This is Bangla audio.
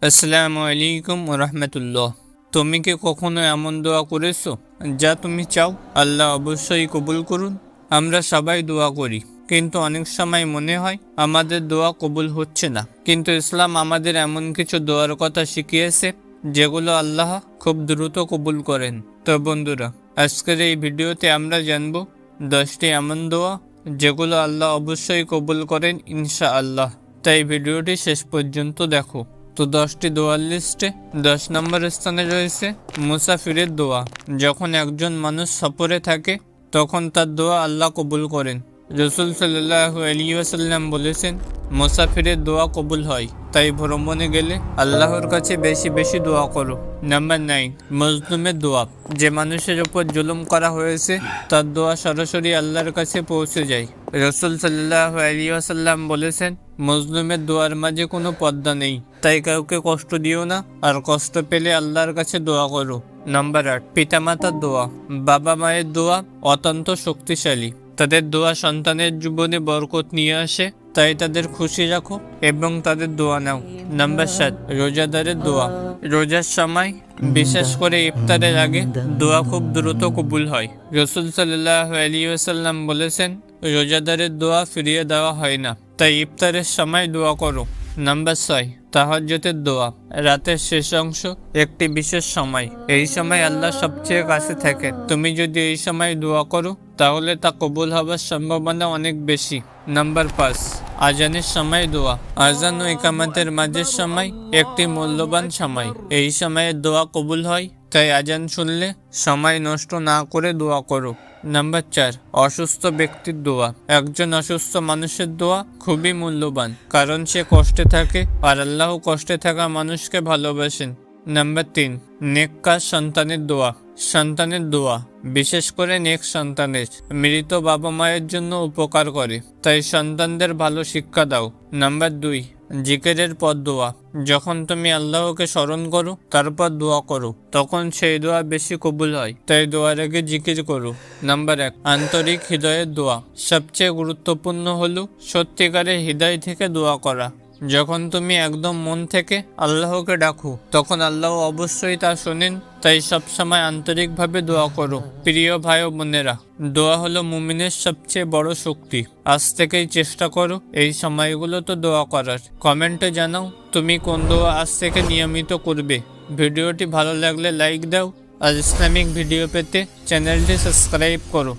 আসসালামু আলাইকুম রহমতুল্লাহ। তুমি কি কখনো এমন দোয়া করেছো যা তুমি চাও আল্লাহ অবশ্যই কবুল করুন? আমরা সবাই দোয়া করি, কিন্তু অনেক সময় মনে হয় আমাদের দোয়া কবুল হচ্ছে না। কিন্তু ইসলাম আমাদের এমন কিছু দোয়ার কথা শিখিয়েছে যেগুলো আল্লাহ খুব দ্রুত কবুল করেন। তো বন্ধুরা, আজকের এই ভিডিওতে আমরা জানব 10টি এমন দোয়া যেগুলো আল্লাহ অবশ্যই কবুল করেন ইনশাআল্লাহ। তাই ভিডিওটি শেষ পর্যন্ত দেখো। তো 10টি দোয়ার লিস্টে 10 নম্বর স্থানে রয়েছে মুসাফিরের দোয়া। যখন একজন মানুষ সফরে থাকে তখন তার দোয়া আল্লাহ কবুল করেন। রাসূল সাল্লাল্লাহু আলাইহি ওয়াসাল্লাম বলেছেন, মুসাফিরের দোয়া কবুল হয়, তাই ভ্রমণে গেলে আল্লাহর কাছে বেশি বেশি দোয়া করো। নাম্বার 9, মজলুমের দোয়া। যে মানুষের উপর জুলুম করা হয়েছে তার দোয়া সরাসরি আল্লাহর কাছে পৌঁছে যায়। রাসূল সাল্লাল্লাহু আলাইহি ওয়াসাল্লাম বলেছেন, মজলুমের দোয়ার মাঝে কোনো পর্দা নেই, তাই কাউকে কষ্ট দিও না, আর কষ্ট পেলে আল্লাহর কাছে দোয়া করো। নাম্বার 8, পিতামাতার দোয়া। বাবা মায়ের দোয়া অত্যন্ত শক্তিশালী। তাদের দোয়া সন্তানের জীবনে বরকত নিয়ে আসে, তাই তাদের খুশি রাখো এবং তাদের দোয়া নাও। নাম্বার 7, রোজাদারের দোয়া। রোজার সময় বিশেষ করে ইফতারের আগে দোয়া খুব দ্রুত কবুল হয়। রাসূল সাল্লাল্লাহু আলাইহি ওয়াসাল্লাম বলেছেন, রোজাদারের দোয়া ফিরিয়ে দেওয়া হয় না, তাই ইফতারের সময় দোয়া করো। নাম্বার 6, তাহাজ্জুদের দোয়া। রাতের শেষ অংশ একটি বিশেষ সময়। এই সময় আল্লাহ সবচেয়ে কাছে থাকে। তুমি যদি এই সময় দোয়া করো তাহলে তা কবুল হবার সম্ভাবনা অনেক বেশি। নাম্বার 5, আজানের সময় দোয়া। আজান ও ইকামতের মাঝের সময় একটি মূল্যবান সময়। এই সময়ে দোয়া কবুল হয়, তাই আজান শুনলে সময় নষ্ট না করে দোয়া করো। নাম্বার 4, অসুস্থ ব্যক্তির দোয়া। একজন অসুস্থ মানুষের দোয়া খুবই মূল্যবান, কারণ সে কষ্টে থাকে আর আল্লাহ কষ্টে থাকা মানুষকে ভালোবাসেন। নাম্বার 3, নেককার সন্তানের দোয়া। সন্তানের দোয়া বিশেষ করে নেক সন্তানের মৃত বাবা মায়ের জন্য উপকার করে, তাই সন্তানদের ভালো শিক্ষা দাও। নাম্বার 2, জিকিরের পর দোয়া। যখন তুমি আল্লাহকে স্মরণ করো তারপর দোয়া করো, তখন সেই দোয়া বেশি কবুল হয়, তাই দোয়ার আগে জিকির করো। নাম্বার 1, আন্তরিক হৃদয়ের দোয়া। সবচেয়ে গুরুত্বপূর্ণ হলো সত্যিকারের হৃদয় থেকে দোয়া করা। যখন তুমি একদম মন থেকে আল্লাহকে ডাকো তখন আল্লাহ অবশ্যই তা শোনেন, তাই সবসময় আন্তরিকভাবে দোয়া করো। প্রিয় ভাই ও বোনেরা, দোয়া হলো মুমিনের সবচেয়ে বড় শক্তি। আজ থেকেই চেষ্টা করো এই সময়গুলো তো দোয়া করার। কমেন্টে জানাও তুমি কোন দোয়া আজ থেকে নিয়মিত করবে। ভিডিওটি ভালো লাগলে লাইক দাও, আর ইসলামিক ভিডিও পেতে চ্যানেলটি সাবস্ক্রাইব করো।